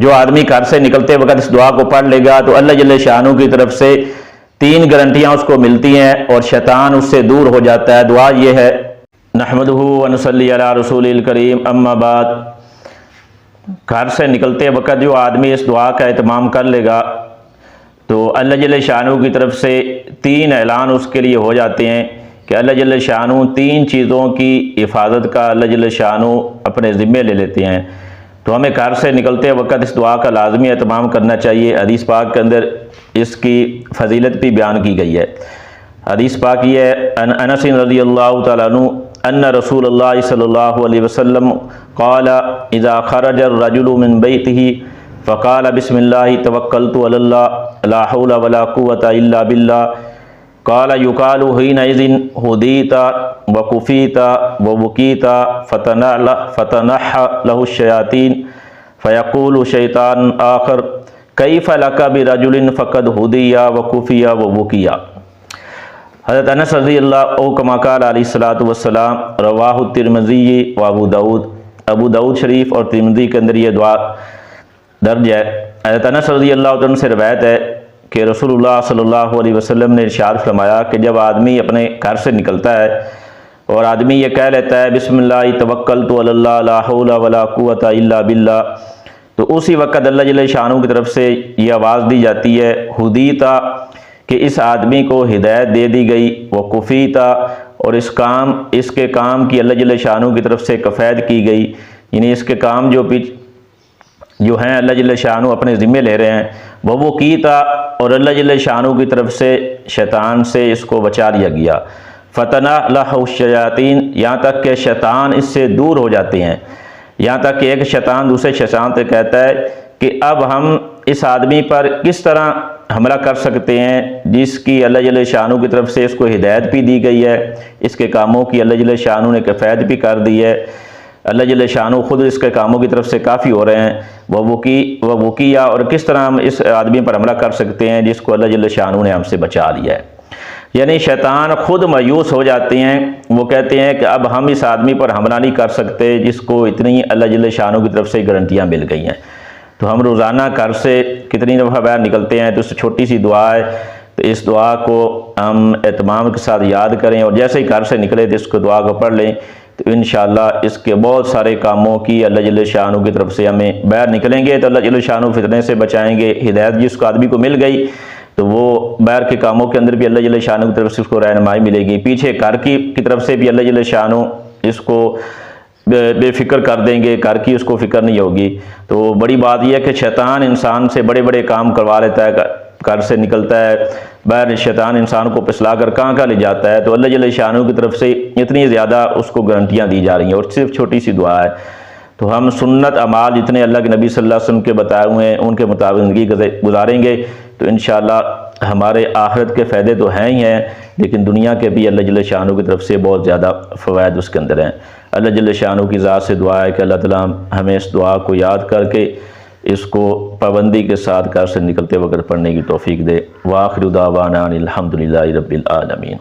جو آدمی گھر سے نکلتے وقت اس دعا کو پڑھ لے گا تو اللہ جل شانہ کی طرف سے 3 گارنٹیاں اس کو ملتی ہیں اور شیطان اس سے دور ہو جاتا ہے۔ دعا یہ ہے، نحمدہ و نصلی علی رسول الکریم، اما بعد۔ گھر سے نکلتے وقت جو آدمی اس دعا کا اہتمام کر لے گا تو اللہ جل شانہ کی طرف سے 3 اعلان اس کے لیے ہو جاتے ہیں کہ اللہ جل شانہ 3 چیزوں کی حفاظت کا اللہ جل شانہ اپنے ذمے لے لیتے ہیں۔ تو ہمیں گھر سے نکلتے وقت اس دعا کا لازمی اہتمام کرنا چاہیے۔ حدیث پاک کے اندر اس کی فضیلت بھی بیان کی گئی ہے۔ حدیث پاک یہ ہے، انس رضی اللہ تعالیٰ عنہ ان رسول اللہ صلی اللہ علیہ وسلم قال اذا خرج الرجل من بیتہ فقال بسم اللہ توکلت علی اللہ لا حول ولا قوة الا باللہ قال یقال حینئذ ہدیت وکفیت ووقیت فتنحى له الشیاطین فیقول شیطان آخر کیف لک برجل فقد ہدی وکفی ووقی۔ حضرت انس رضی اللہ عنہ کما قال علیہ الصلوۃ والسلام رواہ الترمذی و ابو داؤد، ابو داؤد شریف اور ترمذی کے اندر یہ دعا درج ہے۔ حضرت انس رضی اللہ عنہ سے روایت ہے کہ رسول اللہ صلی اللہ علیہ وسلم نے ارشاد فرمایا کہ جب آدمی اپنے گھر سے نکلتا ہے اور آدمی یہ کہہ لیتا ہے بسم اللہ توکلت علی اللہ لا حول ولا قوة الا باللہ، تو اسی وقت اللہ جل شانہ کی طرف سے یہ آواز دی جاتی ہے ہدیتا، کہ اس آدمی کو ہدایت دے دی گئی، وکفیتا، اور اس کے کام کی اللہ جل شانہ کی طرف سے کفایت کی گئی، یعنی اس کے کام جو ہیں اللہ جل شانہ اپنے ذمے لے رہے ہیں، ووقیتا، اور اللہ جل شانہ کی طرف سے شیطان سے اس کو بچا لیا گیا، فتنہ لہ الشیاطین، یہاں تک کہ شیطان اس سے دور ہو جاتے ہیں، یہاں تک کہ ایک شیطان دوسرے شیطان سے کہتا ہے کہ اب ہم اس آدمی پر کس طرح حملہ کر سکتے ہیں جس کی اللہ جل شانہ کی طرف سے اس کو ہدایت بھی دی گئی ہے، اس کے کاموں کی اللہ جل شانہ نے کفایت بھی کر دی ہے، اللہ جل شانہ خود اس کے کاموں کی طرف سے کافی ہو رہے ہیں، وہ وقیہ، اور کس طرح ہم اس آدمی پر حملہ کر سکتے ہیں جس کو اللہ جل شانہ نے ہم سے بچا لیا ہے۔ یعنی شیطان خود مایوس ہو جاتے ہیں، وہ کہتے ہیں کہ اب ہم اس آدمی پر حملہ نہیں کر سکتے جس کو اتنی اللہ جل شانہ کی طرف سے گارنٹیاں مل گئی ہیں۔ تو ہم روزانہ گھر سے کتنی دفعہ باہر نکلتے ہیں تو اس چھوٹی سی دعا ہے، تو اس دعا کو ہم اہتمام کے ساتھ یاد کریں اور جیسے ہی گھر سے نکلے تو اس کو دعا کو پڑھ لیں، تو انشاءاللہ اس کے بہت سارے کاموں کی اللہ جل شانہ کی طرف سے ہمیں باہر نکلیں گے تو اللہ جل شانہ فتنے سے بچائیں گے۔ ہدایت جس کو آدمی کو مل گئی تو وہ باہر کے کاموں کے اندر بھی اللہ جل شانہ کی طرف سے اس کو رہنمائی ملے گی، پیچھے گھر کی طرف سے بھی اللہ جل شانہ اس کو بے فکر کر دیں گے، گھر کی اس کو فکر نہیں ہوگی۔ تو بڑی بات یہ ہے کہ شیطان انسان سے بڑے بڑے کام کروا لیتا ہے، گھر سے نکلتا ہے باہر، شیطان انسان کو پسلا کر کہاں لے جاتا ہے، تو اللہ جل شانہ کی طرف سے اتنی زیادہ اس کو گارنٹیاں دی جا رہی ہیں اور صرف چھوٹی سی دعا ہے۔ تو ہم سنت اعمال جتنے اللہ کے نبی صلی اللہ علیہ وسلم کے بتائے ہوئے ہیں ان کے مطابق زندگی گزاریں گے تو انشاءاللہ ہمارے آخرت کے فائدے تو ہیں ہی ہیں، لیکن دنیا کے بھی اللہ جل شانہ کی طرف سے بہت زیادہ فوائد اس کے اندر ہیں۔ اللہ جل شانہ کی ذات سے دعا ہے کہ اللہ تعالیٰ ہمیں اس دعا کو یاد کر کے اس کو پابندی کے ساتھ گھر سے نکلتے وقت پڑھنے کی توفیق دے۔ وآخر دعوانا الحمدللہ رب العالمین۔